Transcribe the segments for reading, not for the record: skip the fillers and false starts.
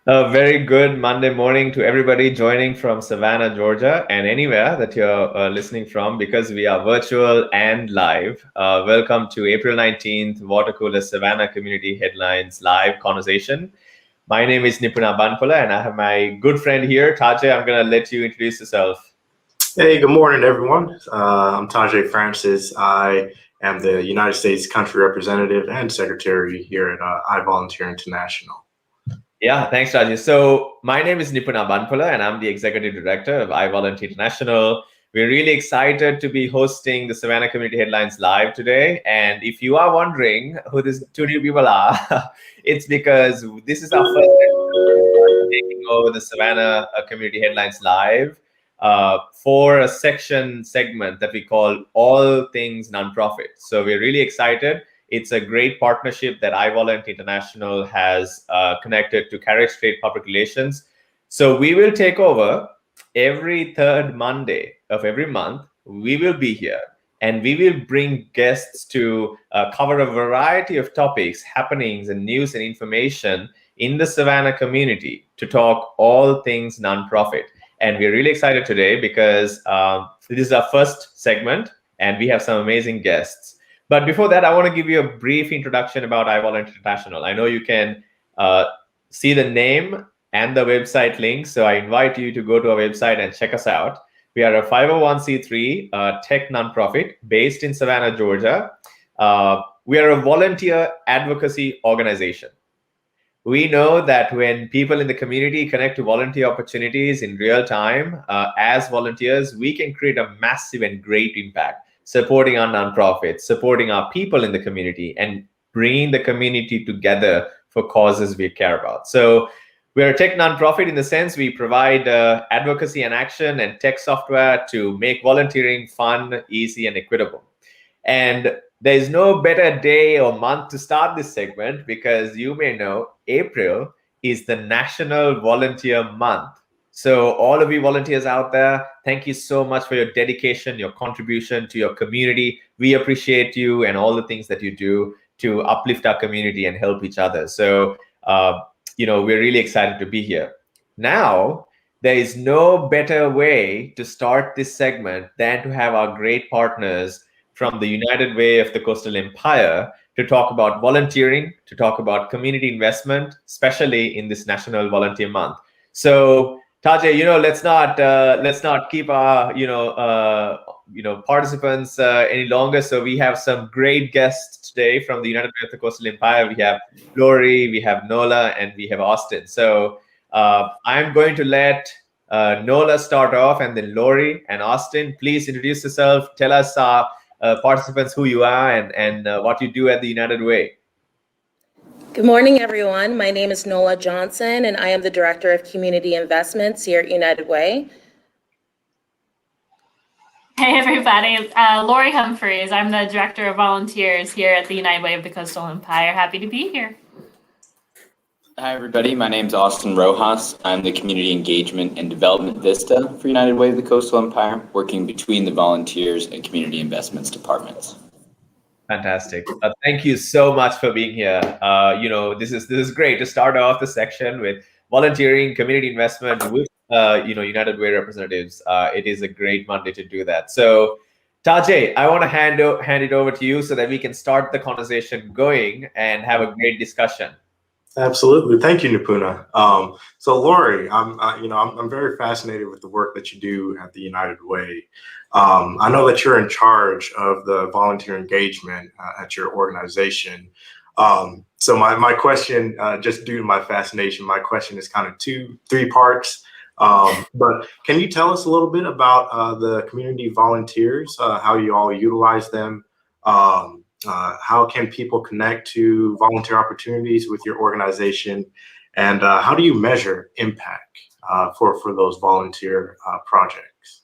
A very good Monday morning to everybody joining from Savannah, Georgia, and anywhere that you're listening from because we are virtual and live. Welcome to April 19th, Water Cooler Savannah Community Headlines live conversation. My name is Nipuna and I have my good friend here, Tajay. I'm going to let you introduce yourself. Hey, good morning, everyone. I'm Tajay Francis. I am the United States Country Representative and Secretary here at Ivolunteer International. Yeah, thanks, Rajesh. So my name is Nipuna Banpula, and I'm the Executive Director of Ivolunteer International. We're really excited to be hosting the Savannah Community Headlines live today. And if you are wondering who these two new people are, it's because this is our first taking over the Savannah Community Headlines live for a segment that we call All Things Nonprofit. So we're really excited. It's a great partnership that Ivolunteer International has connected to Carrick Strait Public Relations. So we will take over every third Monday of every month. We will be here and we will bring guests to cover a variety of topics, happenings, and news and information in the Savannah community to talk all things nonprofit. And we're really excited today because this is our first segment and we have some amazing guests. But before that, I want to give you a brief introduction about Ivolunteer International. I know you can see the name and the website link, so I invite you to go to our website and check us out. We are a 501c3 tech nonprofit based in Savannah, Georgia. We are a volunteer advocacy organization. We know that when people in the community connect to volunteer opportunities in real time, as volunteers, we can create a massive and great impact, supporting our nonprofits, supporting our people in the community, and bringing the community together for causes we care about. So we're a tech nonprofit in the sense we provide advocacy and action and tech software to make volunteering fun, easy, and equitable. And there's no better day or month to start this segment because you may know April is the National Volunteer Month. So all of you volunteers out there, thank you so much for your dedication, your contribution to your community. We appreciate you and all the things that you do to uplift our community and help each other. So, we're really excited to be here. Now, there is no better way to start this segment than to have our great partners from the United Way of the Coastal Empire to talk about volunteering, to talk about community investment, especially in this National Volunteer Month. So, Tajay, let's not keep our participants any longer. So we have some great guests today from the United Way of the Coastal Empire. We have Lori, we have Nola, and we have Austin. So I'm going to let Nola start off, and then Lori and Austin. Please introduce yourself. Tell us, participants, who you are and what you do at the United Way. Good morning, everyone. My name is Nola Johnson, and I am the Director of Community Investments here at United Way. Hey, everybody. Lori Humphreys. I'm the Director of Volunteers here at the United Way of the Coastal Empire. Happy to be here. Hi, everybody. My name is Austin Rojas. I'm the Community Engagement and Development Vista for United Way of the Coastal Empire, working between the Volunteers and Community Investments departments. Fantastic. Thank you so much for being here. This is great to start off the section with volunteering, community investment with United Way representatives. It is a great Monday to do that. So, Tajay, I want to hand it over to you so that we can start the conversation going and have a great discussion. Absolutely, thank you, Nipuna. So, Lori, I'm very fascinated with the work that you do at the United Way. I know that you're in charge of the volunteer engagement at your organization. So my question, just due to my fascination, my question is kind of three parts. But can you tell us a little bit about the community volunteers, how you all utilize them? How can people connect to volunteer opportunities with your organization? And how do you measure impact for those volunteer projects?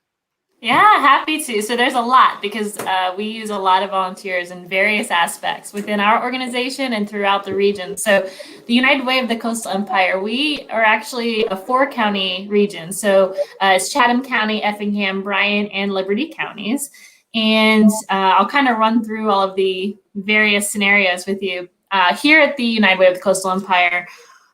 Yeah, happy to. So there's a lot because we use a lot of volunteers in various aspects within our organization and throughout the region. So the United Way of the Coastal Empire, we are actually a 4-county region. So it's Chatham County, Effingham, Bryan, and Liberty counties. And I'll kind of run through all of the various scenarios with you. Here at the United Way of the Coastal Empire,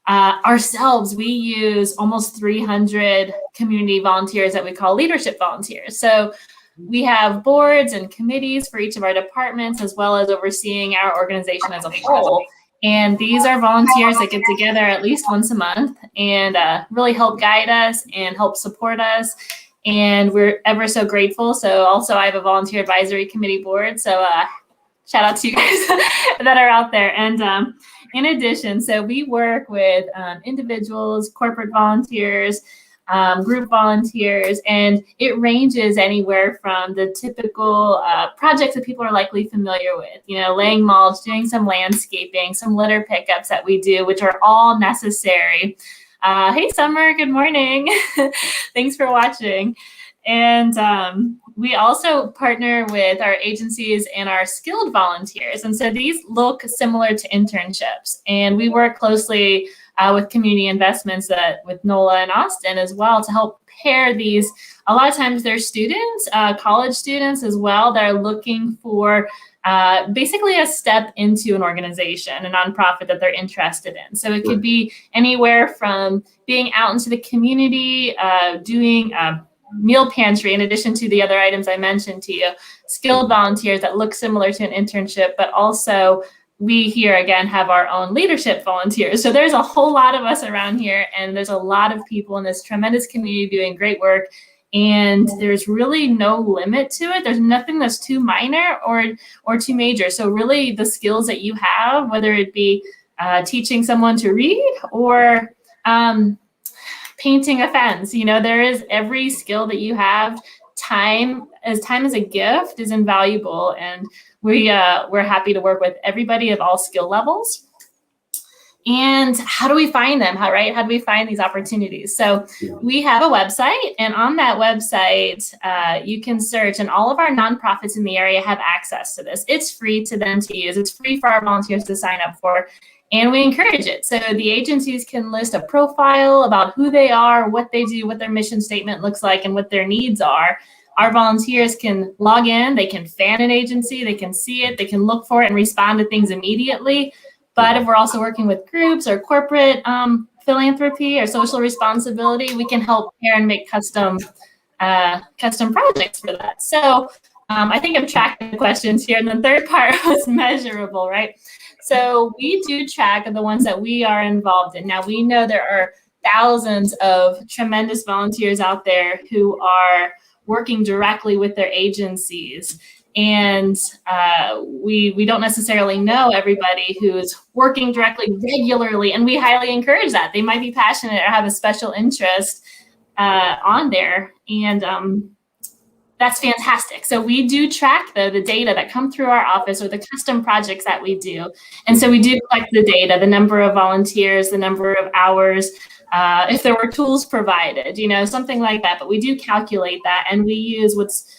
Ourselves, we use almost 300 community volunteers that we call leadership volunteers. So we have boards and committees for each of our departments, as well as overseeing our organization as a whole. And these are volunteers that get together at least once a month and really help guide us and help support us. And we're ever so grateful. So also I have a volunteer advisory committee board. So shout out to you guys that are out there. And in addition, so we work with individuals, corporate volunteers, group volunteers, and it ranges anywhere from the typical projects that people are likely familiar with, laying mulch, doing some landscaping, some litter pickups that we do, which are all necessary. Hey, Summer, good morning. Thanks for watching. And we also partner with our agencies and our skilled volunteers. And so these look similar to internships. And we work closely with community investments with NOLA and Austin as well to help pair these. A lot of times they're students, college students as well, that are looking for basically a step into an organization, a nonprofit that they're interested in. So it could be anywhere from being out into the community, doing meal pantry, in addition to the other items I mentioned to you, skilled volunteers that look similar to an internship, but also we here again have our own leadership volunteers. So there's a whole lot of us around here, and there's a lot of people in this tremendous community doing great work. And there's really no limit to it. There's nothing that's too minor or too major. So really the skills that you have, whether it be teaching someone to read or painting a fence, there is every skill that you have. Time as a gift is invaluable, and we're happy to work with everybody of all skill levels. And how do we find them? How do we find these opportunities? So we have a website, and on that website, you can search, and all of our nonprofits in the area have access to this. It's free to them to use. It's free for our volunteers to sign up for, and we encourage it. So the agencies can list a profile about who they are, what they do, what their mission statement looks like, and what their needs are. Our volunteers can log in, they can fan an agency, they can see it, they can look for it and respond to things immediately. But if we're also working with groups or corporate philanthropy or social responsibility, we can help pair and make custom projects for that. So I think I'm tracking the questions here. And the third part was measurable, right? So we do track the ones that we are involved in. Now, we know there are thousands of tremendous volunteers out there who are working directly with their agencies. And we don't necessarily know everybody who's working directly regularly, and we highly encourage that. They might be passionate or have a special interest on there, and that's fantastic. So we do track the data that come through our office or the custom projects that we do. And so we do collect the data, the number of volunteers, the number of hours, if there were tools provided, something like that. But we do calculate that, and we use what's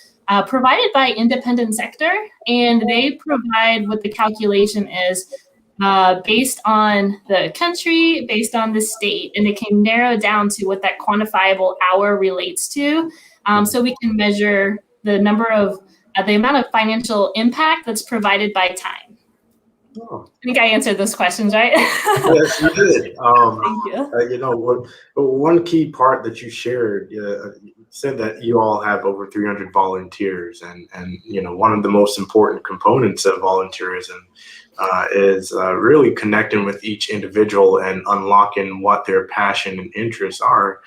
provided by independent sector, and they provide what the calculation is based on the country, based on the state, and it can narrow down to what that quantifiable hour relates to. So we can measure the number of the amount of financial impact that's provided by time. Oh. I think I answered those questions, right? Yes, you did. Thank you. One key part that you shared, said that you all have over 300 volunteers, and one of the most important components of volunteerism is really connecting with each individual and unlocking what their passion and interests are.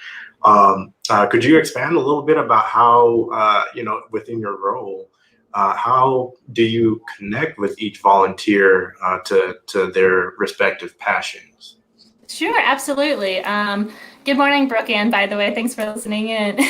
Could you expand a little bit about how within your role, how do you connect with each volunteer to their respective passions? Sure, absolutely. Good morning, Brooke Ann, by the way. Thanks for listening in.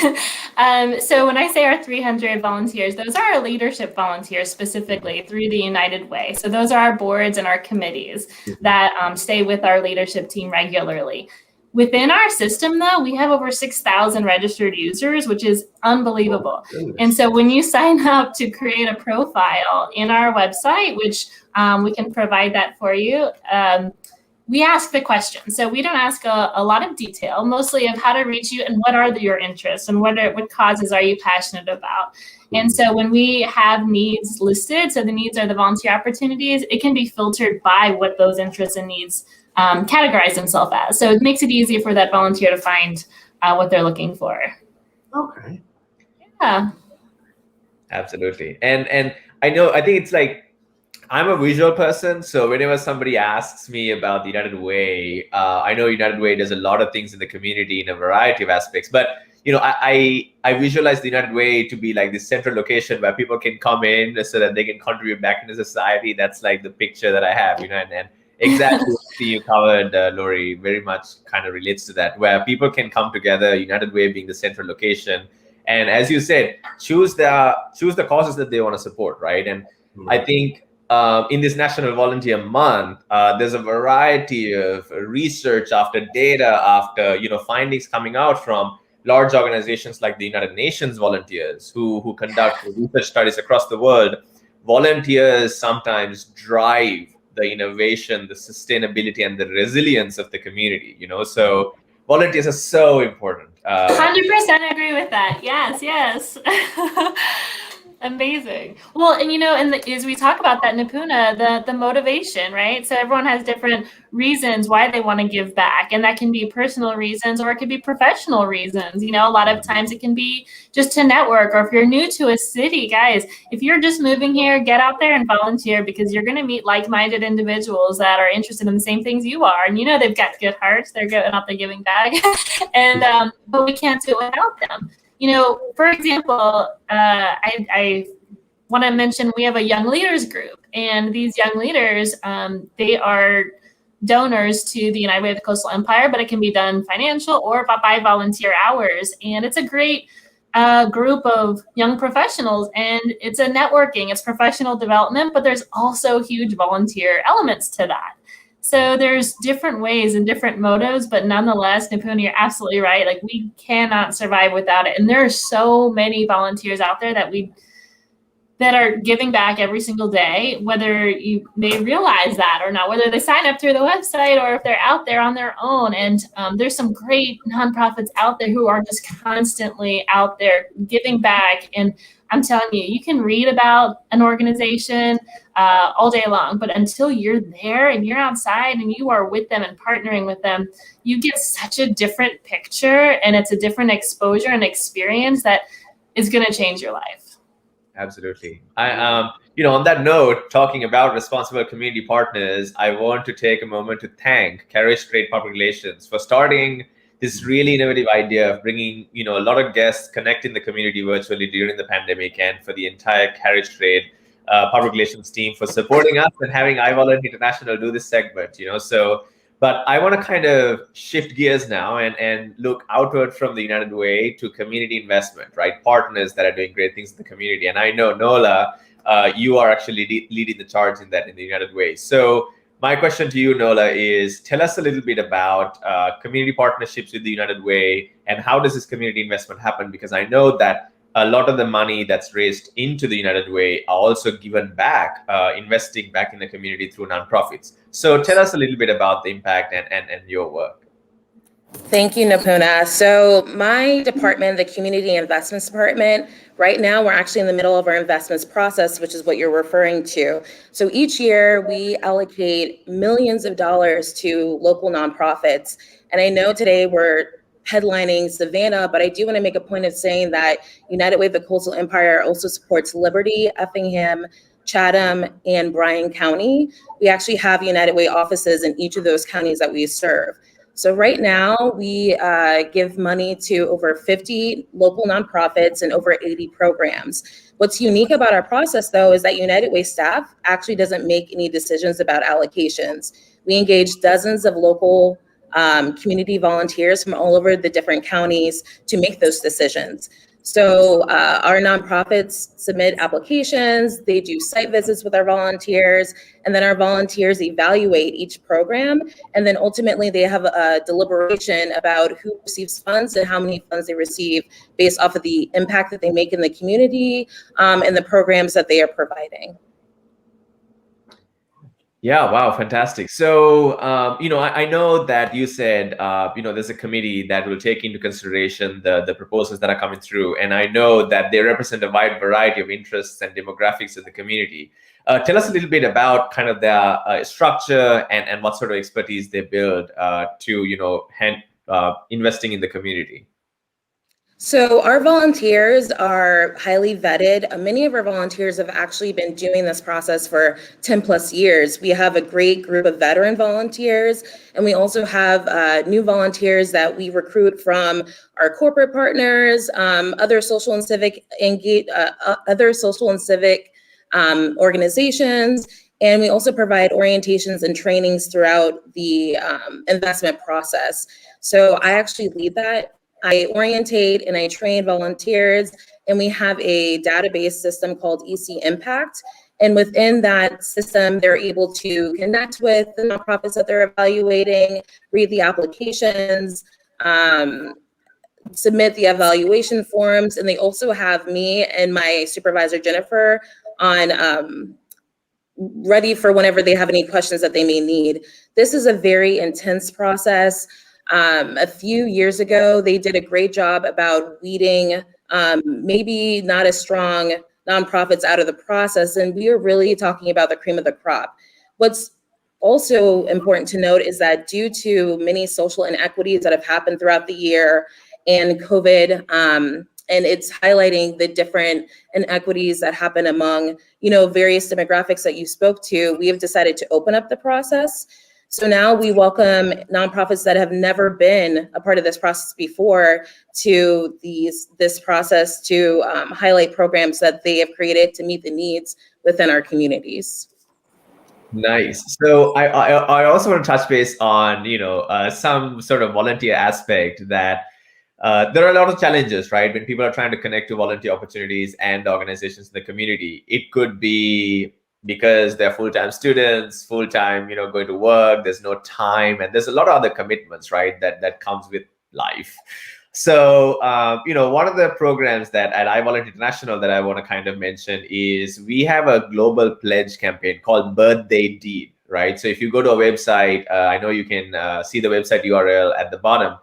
So when I say our 300 volunteers, those are our leadership volunteers specifically through the United Way. So those are our boards and our committees that stay with our leadership team regularly. Within our system, though, we have over 6,000 registered users, which is unbelievable. And so when you sign up to create a profile in our website, which we can provide that for you, we ask the question. So we don't ask a lot of detail, mostly of how to reach you and what are your interests and what causes are you passionate about. And so when we have needs listed, so the needs are the volunteer opportunities, it can be filtered by what those interests and needs categorize themselves as. So it makes it easier for that volunteer to find what they're looking for. Okay. Yeah. Absolutely. And I think it's like, I'm a visual person, so whenever somebody asks me about the United Way, I know United Way does a lot of things in the community in a variety of aspects. But I visualize the United Way to be like this central location where people can come in so that they can contribute back into society. That's like the picture that I have, and exactly what you covered, Lori, very much kind of relates to that, where people can come together. United Way being the central location, and as you said, choose the causes that they want to support, right? And I think in this National Volunteer Month, there's a variety of research after data, after findings coming out from large organizations like the United Nations volunteers who conduct research studies across the world. Volunteers sometimes drive the innovation, the sustainability, and the resilience of the community. So volunteers are so important. 100% agree with that. Yes. Amazing. Well, and as we talk about that, Nipuna, the motivation, right? So everyone has different reasons why they want to give back, and that can be personal reasons or it could be professional reasons. A lot of times it can be just to network, or if you're new to a city, guys, if you're just moving here, get out there and volunteer, because you're going to meet like-minded individuals that are interested in the same things you are, and they've got good hearts. They're going out there giving back, and but we can't do it without them. For example, I want to mention we have a young leaders group, and these young leaders, they are donors to the United Way of the Coastal Empire, but it can be done financial or by volunteer hours. And it's a great group of young professionals, and it's a networking, it's professional development, but there's also huge volunteer elements to that. So there's different ways and different motives, but nonetheless, Nipuna, you're absolutely right. Like, we cannot survive without it. And there are so many volunteers out there that are giving back every single day, whether you may realize that or not, whether they sign up through the website or if they're out there on their own. And there's some great nonprofits out there who are just constantly out there giving back. And I'm telling you, you can read about an organization all day long, but until you're there and you're outside and you are with them and partnering with them, you get such a different picture, and it's a different exposure and experience that is going to change your life. Absolutely. On that note, talking about responsible community partners, I want to take a moment to thank Carriage Trade Public Relations for starting this really innovative idea of bringing, a lot of guests, connecting the community virtually during the pandemic, and for the entire Carriage Trade Public Relations team for supporting us and having Ivolunteer International do this segment. But I want to kind of shift gears now and look outward from the United Way to community investment, right? Partners that are doing great things in the community. And I know, Nola, you are actually leading the charge in that in the United Way. So my question to you, Nola, is tell us a little bit about community partnerships with the United Way, and how does this community investment happen? Because I know that a lot of the money that's raised into the United Way are also given back, investing back in the community through nonprofits. So tell us a little bit about the impact and your work. Thank you, Nipuna. So my department, the Community Investments Department, right now we're actually in the middle of our investments process, which is what you're referring to. So each year we allocate millions of dollars to local nonprofits. And I know today we're headlining Savannah, but I do want to make a point of saying that United Way of the Coastal Empire also supports Liberty, Effingham, Chatham, and Bryan County. We actually have United Way offices in each of those counties that we serve. So right now we give money to over 50 local nonprofits and over 80 programs. What's unique about our process, though, is that United Way staff actually doesn't make any decisions about allocations. We engage dozens of local community volunteers from all over the different counties to make those decisions. So our nonprofits submit applications, they do site visits with our volunteers, and then our volunteers evaluate each program. And then ultimately they have a deliberation about who receives funds and how many funds they receive based off of the impact that they make in the community and the programs that they are providing. Yeah, wow, fantastic. So, I know that you said, there's a committee that will take into consideration the proposals that are coming through. And I know that they represent a wide variety of interests and demographics of the community. Tell us a little bit about kind of their structure and what sort of expertise they build investing in the community. So our volunteers are highly vetted. Many of our volunteers have actually been doing this process for 10 plus years. We have a great group of veteran volunteers, and we also have new volunteers that we recruit from our corporate partners, other social and civic organizations, and we also provide orientations and trainings throughout the investment process. So I actually lead that. I orientate and I train volunteers, and we have a database system called EC Impact. And within that system, they're able to connect with the nonprofits that they're evaluating, read the applications, submit the evaluation forms, and they also have me and my supervisor, Jennifer, on ready for whenever they have any questions that they may need. This is a very intense process. A few years ago, they did a great job about weeding maybe not as strong nonprofits out of the process, and we are really talking about the cream of the crop. What's also important to note is that due to many social inequities that have happened throughout the year and COVID, and it's highlighting the different inequities that happen among, various demographics that you spoke to, we have decided to open up the process. So now we welcome nonprofits that have never been a part of this process before to this process to highlight programs that they have created to meet the needs within our communities. Nice. So I also want to touch base on some sort of volunteer aspect that there are a lot of challenges, right? When people are trying to connect to volunteer opportunities and organizations in the community, it could be because they're full-time students, full-time, going to work, there's no time, and there's a lot of other commitments, right, that comes with life. So, one of the programs that at Ivolunteer International that I want to kind of mention is we have a global pledge campaign called Birthday Deed, right? So if you go to our website, I know you can see the website URL at the bottom.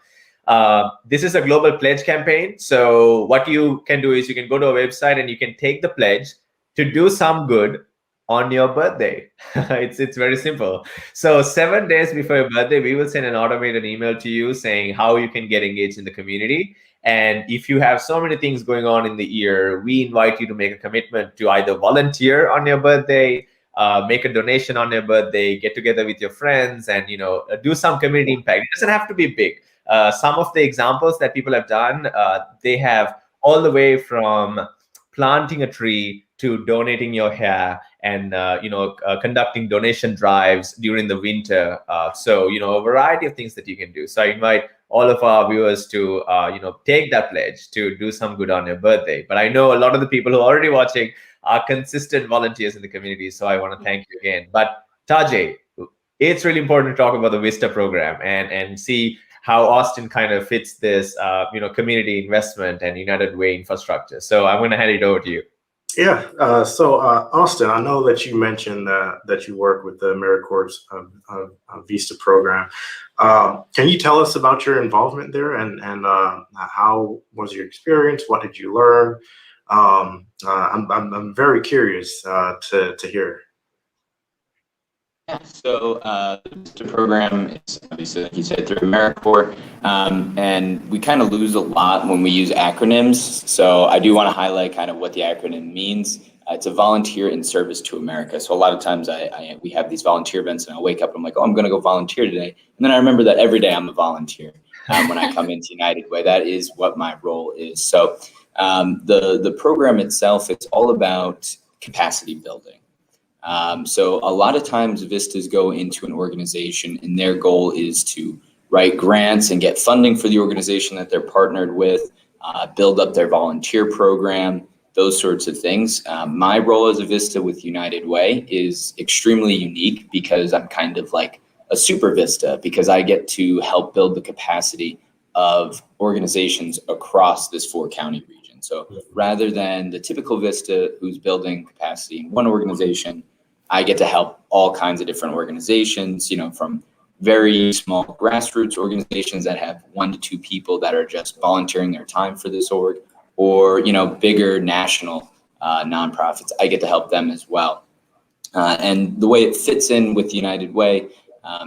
This is a global pledge campaign. So what you can do is you can go to our website and you can take the pledge to do some good on your birthday. It's very simple. So 7 days before your birthday, we will send an automated email to you saying how you can get engaged in the community. And if you have so many things going on in the year, we invite you to make a commitment to either volunteer on your birthday, make a donation on your birthday, get together with your friends, and do some community impact. It doesn't have to be big. Some of the examples that people have done, they have all the way from planting a tree to donating your hair and conducting donation drives during the winter. So a variety of things that you can do. So I invite all of our viewers to take that pledge to do some good on your birthday. But I know a lot of the people who are already watching are consistent volunteers in the community. So I want to thank you again. But Tajay, it's really important to talk about the VISTA program and see how Austin kind of fits this community investment and United Way infrastructure. So I'm going to hand it over to you. Yeah. So Austin, I know that you mentioned that you work with the AmeriCorps VISTA program. Can you tell us about your involvement there and how was your experience? What did you learn? I'm very curious to hear. Yeah, so the program is obviously, like you said, through AmeriCorps, and we kind of lose a lot when we use acronyms. So I do want to highlight kind of what the acronym means. It's a volunteer in service to America. So a lot of times we have these volunteer events, and I'll wake up and I'm like, oh, I'm going to go volunteer today. And then I remember that every day I'm a volunteer when I come into United Way. That is what my role is. So the program itself, it's all about capacity building. So a lot of times VISTAs go into an organization and their goal is to write grants and get funding for the organization that they're partnered with, build up their volunteer program, those sorts of things. My role as a VISTA with United Way is extremely unique because I'm kind of like a super VISTA because I get to help build the capacity of organizations across this 4-county region. So rather than the typical VISTA who's building capacity in one organization, I get to help all kinds of different organizations, from very small grassroots organizations that have 1 to 2 people that are just volunteering their time for this org, or bigger national nonprofits. I get to help them as well. And the way it fits in with United Way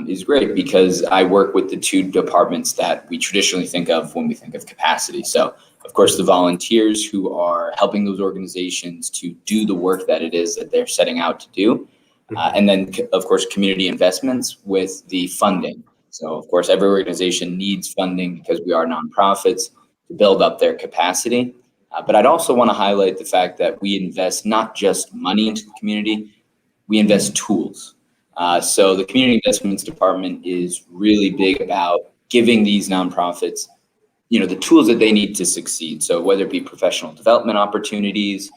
is great, because I work with the 2 departments that we traditionally think of when we think of capacity. So, of course, the volunteers who are helping those organizations to do the work that it is that they're setting out to do. And then, of course, community investments with the funding. So, of course, every organization needs funding because we are nonprofits to build up their capacity. But I'd also want to highlight the fact that we invest not just money into the community, we invest tools. So the Community Investments Department is really big about giving these nonprofits, the tools that they need to succeed. So whether it be professional development opportunities,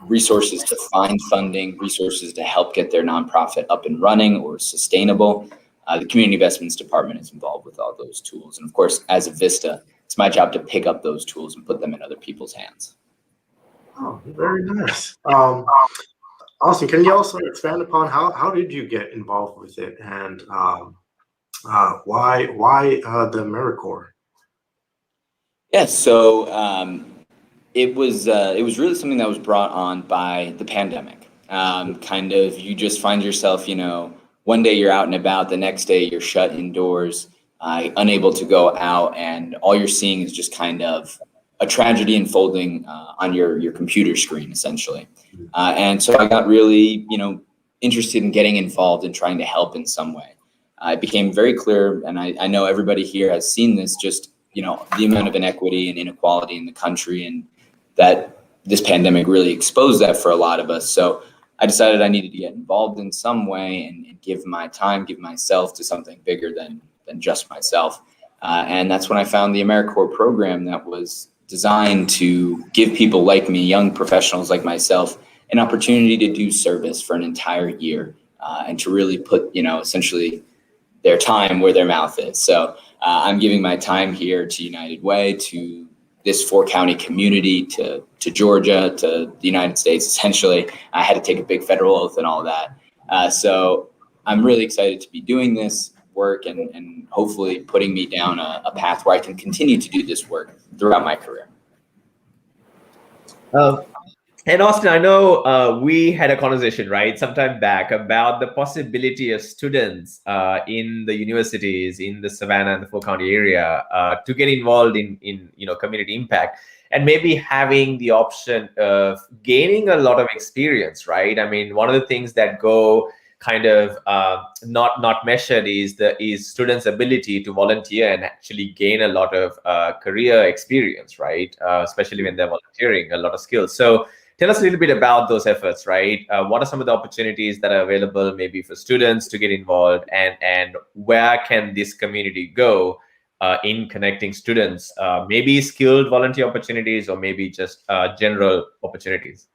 resources to find funding, resources to help get their nonprofit up and running or sustainable, the Community Investments Department is involved with all those tools. And of course, as a Vista, it's my job to pick up those tools and put them in other people's hands. Oh, very nice. Austin, can you also expand upon how did you get involved with it, and why the AmeriCorps? Yeah, so it was really something that was brought on by the pandemic. Kind of, you just find yourself, one day you're out and about, the next day you're shut indoors, unable to go out, and all you're seeing is just kind of a tragedy unfolding on your computer screen, essentially. And so I got really, interested in getting involved and trying to help in some way. It became very clear, and I know everybody here has seen this, just, the amount of inequity and inequality in the country, and that this pandemic really exposed that for a lot of us. So I decided I needed to get involved in some way and give my time, give myself to something bigger than just myself. And that's when I found the AmeriCorps program that was designed to give people like me, young professionals like myself, an opportunity to do service for an entire year and to really put, essentially their time where their mouth is. So I'm giving my time here to United Way, to this 4-county community, to Georgia, to the United States. Essentially, I had to take a big federal oath and all of that. So I'm really excited to be doing this work and hopefully putting me down a path where I can continue to do this work throughout my career. And Austin, I know we had a conversation, right, sometime back about the possibility of students in the universities in the Savannah and the 4-county area to get involved in community impact, and maybe having the option of gaining a lot of experience, right? I mean, one of the things that go kind of not measured is students' ability to volunteer and actually gain a lot of career experience, right? Especially when they're volunteering, a lot of skills. So tell us a little bit about those efforts, right? What are some of the opportunities that are available maybe for students to get involved, and where can this community go in connecting students, maybe skilled volunteer opportunities or maybe just general opportunities?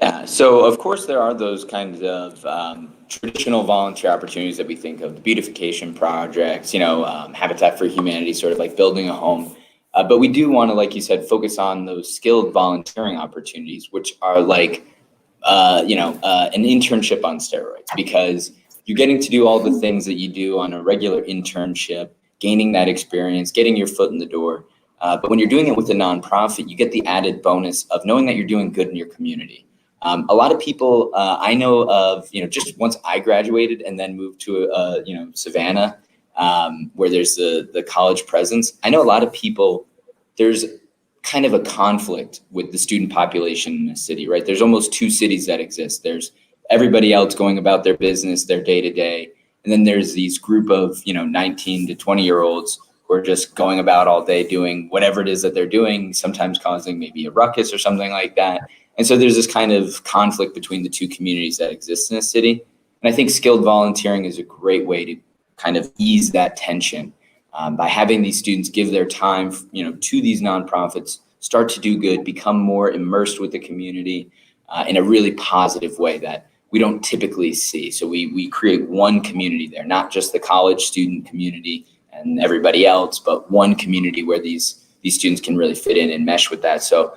Yeah, so of course there are those kinds of traditional volunteer opportunities that we think of, beautification projects, Habitat for Humanity, sort of like building a home. But we do want to, like you said, focus on those skilled volunteering opportunities, which are like, an internship on steroids, because you're getting to do all the things that you do on a regular internship, gaining that experience, getting your foot in the door. But when you're doing it with a nonprofit, you get the added bonus of knowing that you're doing good in your community. A lot of people I know of, just once I graduated and then moved to, Savannah, where there's the college presence. I know a lot of people, there's kind of a conflict with the student population in the city, right? There's almost 2 cities that exist. There's everybody else going about their business, their day to day. And then there's these group of, 19 to 20-year-olds who are just going about all day doing whatever it is that they're doing, sometimes causing maybe a ruckus or something like that. And so there's this kind of conflict between the 2 communities that exist in a city. And I think skilled volunteering is a great way to kind of ease that tension by having these students give their time, to these nonprofits, start to do good, become more immersed with the community in a really positive way that we don't typically see. So we create one community there, not just the college student community and everybody else, but one community where these students can really fit in and mesh with that. So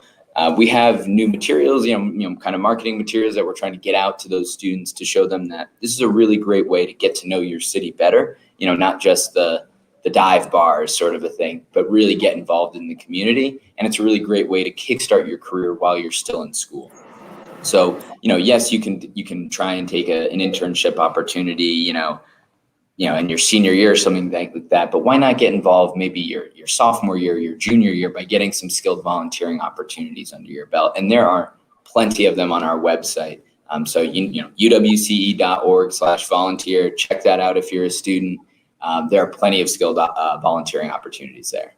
We have new materials, kind of marketing materials that we're trying to get out to those students to show them that this is a really great way to get to know your city better, not just the dive bars sort of a thing, but really get involved in the community. And it's a really great way to kickstart your career while you're still in school. So, yes, you can try and take an internship opportunity, in your senior year or something like that. But why not get involved maybe your sophomore year, your junior year, by getting some skilled volunteering opportunities under your belt? And there are plenty of them on our website. So uwce.org/volunteer. Check that out if you're a student. There are plenty of skilled volunteering opportunities there.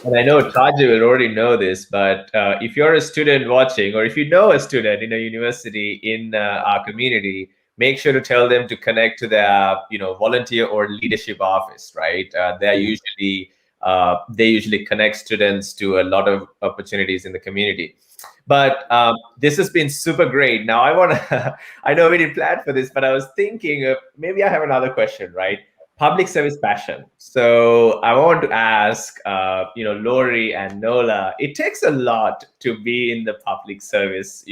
And I know Taji will already know this, but if you're a student watching, or if you know a student in a university in our community, make sure to tell them to connect to their, volunteer or leadership office, right? They usually connect students to a lot of opportunities in the community. But this has been super great. Now I know we didn't plan for this, but I was thinking maybe I have another question, right? Public service passion. So I want to ask, Lori and Nola, it takes a lot to be in the public service,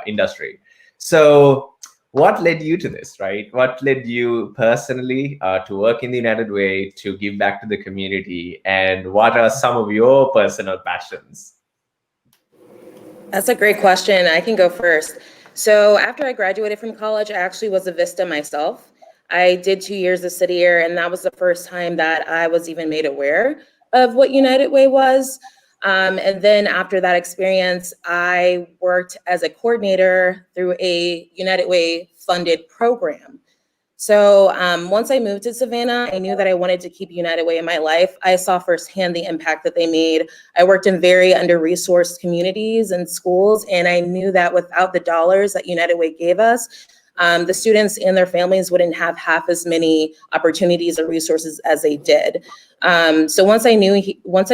industry. So what led you to this, right? What led you personally to work in the United Way, to give back to the community? And what are some of your personal passions? That's a great question. I can go first. So after I graduated from college, I actually was a Vista myself. I did 2 years of city year, and that was the first time that I was even made aware of what United Way was. And then after that experience, I worked as a coordinator through a United Way funded program. So once I moved to Savannah, I knew that I wanted to keep United Way in my life. I saw firsthand the impact that they made. I worked in very under-resourced communities and schools, and I knew that without the dollars that United Way gave us, the students and their families wouldn't have half as many opportunities or resources as they did. So once I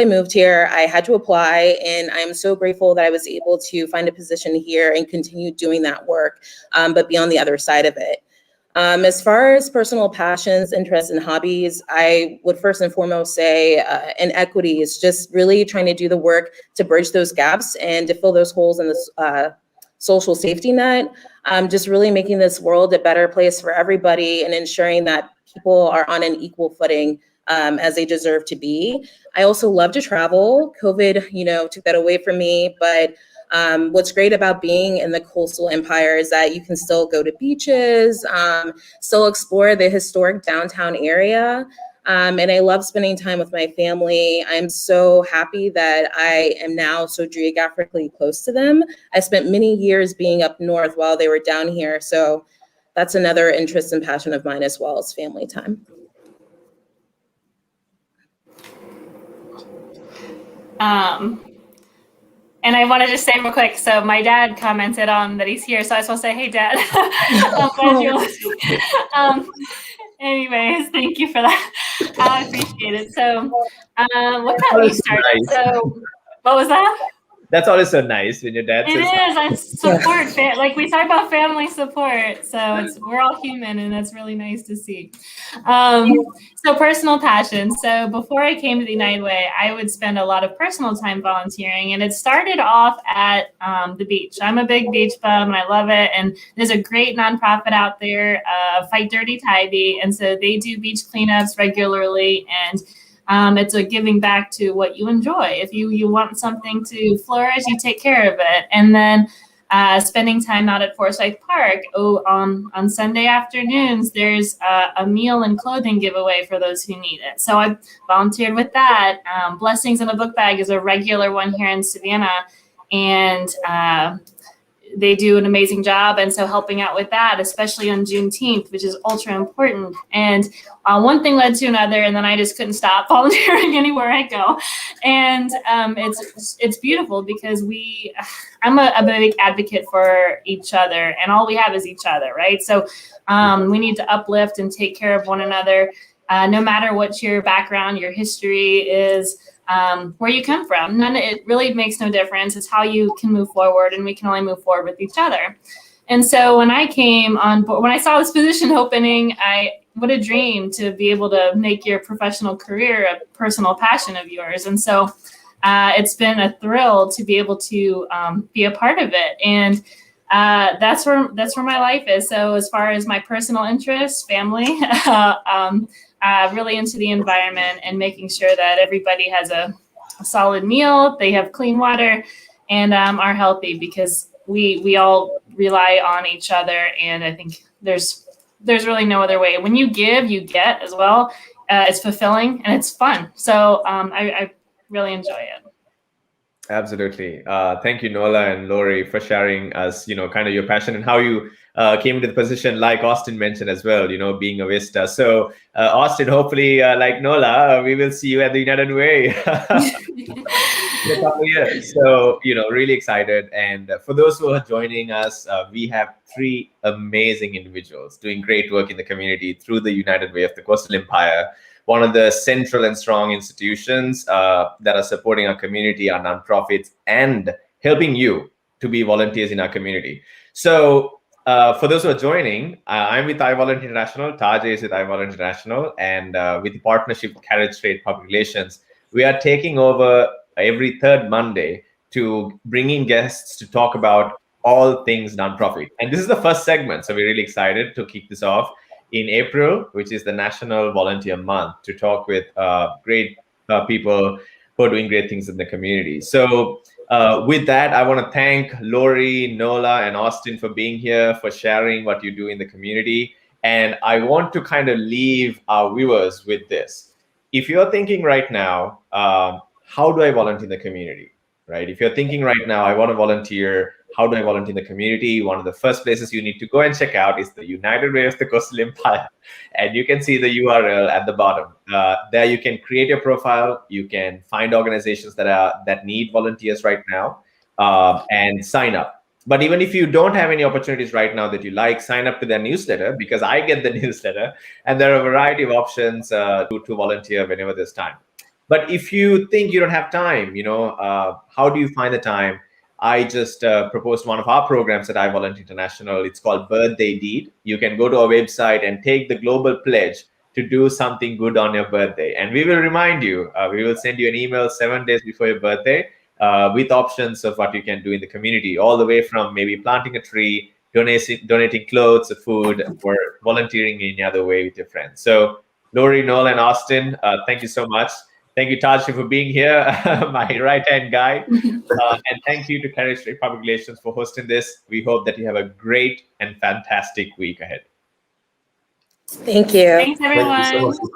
moved here, I had to apply, and I'm so grateful that I was able to find a position here and continue doing that work, but be on the other side of it. As far as personal passions, interests, and hobbies, I would first and foremost say inequity is just really trying to do the work to bridge those gaps and to fill those holes in the social safety net, just really making this world a better place for everybody and ensuring that people are on an equal footing as they deserve to be. I also love to travel. COVID, took that away from me, but what's great about being in the coastal empire is that you can still go to beaches, still explore the historic downtown area. And I love spending time with my family. I'm so happy that I am now so geographically close to them. I spent many years being up north while they were down here. So that's another interest and passion of mine, as well as family time. And I want to just say real quick, so my dad commented on that he's here, so I just want to say, hey, Dad. Anyways, thank you for that. I appreciate it. So what got me started? Nice. So what was that? That's always so nice when your dad It says is. I support, like we talk about family support. So we're all human, and that's really nice to see. So personal passion. So before I came to the United Way, I would spend a lot of personal time volunteering, and it started off at the beach. I'm a big beach bum, and I love it. And there's a great nonprofit out there, Fight Dirty Tybee, and so they do beach cleanups regularly, and it's a giving back to what you enjoy. If you want something to flourish, you take care of it. And then spending time out at Forsyth Park. On Sunday afternoons, there's a meal and clothing giveaway for those who need it. So I volunteered with that. Blessings in a Book Bag is a regular one here in Savannah. And they do an amazing job. And so helping out with that, especially on Juneteenth, which is ultra important. And one thing led to another, and then I just couldn't stop volunteering anywhere I go. And it's beautiful because I'm a big advocate for each other, and all we have is each other, right? So we need to uplift and take care of one another, no matter what your background, your history is, where you come from. It really makes no difference. It's how you can move forward, and we can only move forward with each other. And so when I came on board, when I saw this position opening, what a dream to be able to make your professional career a personal passion of yours. And so it's been a thrill to be able to be a part of it. And that's where my life is. So as far as my personal interests, family, really into the environment and making sure that everybody has a solid meal, they have clean water, and are healthy, because we all rely on each other. And I think there's really no other way. When you give, you get as well. It's fulfilling and it's fun. So I really enjoy it. Absolutely. Thank you, Nola and Lori, for sharing us, kind of your passion and how you came into the position, like Austin mentioned as well, being a Vista. So Austin, hopefully, like Nola, we will see you at the United Way in a couple of years. So, really excited. And for those who are joining us, we have 3 amazing individuals doing great work in the community through the United Way of the Coastal Empire, one of the central and strong institutions that are supporting our community, our nonprofits, and helping you to be volunteers in our community. So for those who are joining, I'm with Ivolunteer International, Taj is with Ivolunteer International, and with the partnership with Carriage Trade Public Relations, we are taking over every 3rd Monday to bring in guests to talk about all things nonprofit. And this is the first segment, so we're really excited to kick this off in April, which is the National Volunteer Month, to talk with great people who are doing great things in the community. So with that, I want to thank Lori, Nola, and Austin for being here, for sharing what you do in the community. And I want to kind of leave our viewers with this. If you're thinking right now, how do I volunteer in the community, right? If you're thinking right now, I want to volunteer, how do I volunteer in the community? One of the first places you need to go and check out is the United Way of the Coastal Empire. And you can see the URL at the bottom. There you can create your profile. You can find organizations that need volunteers right now and sign up. But even if you don't have any opportunities right now that you like, sign up to their newsletter, because I get the newsletter. And there are a variety of options to volunteer whenever there's time. But if you think you don't have time, how do you find the time? I just proposed one of our programs at Ivolunteer International. It's called Birthday Deed. You can go to our website and take the global pledge to do something good on your birthday. And we will remind you, we will send you an email 7 days before your birthday with options of what you can do in the community, all the way from maybe planting a tree, donating clothes, food, or volunteering in any other way with your friends. So Lori, Noel, and Austin, thank you so much. Thank you, Taji, for being here, my right-hand guy. And thank you to Carriage Trade Public Relations for hosting this. We hope that you have a great and fantastic week ahead. Thank you. Thanks, everyone. Thank you so much.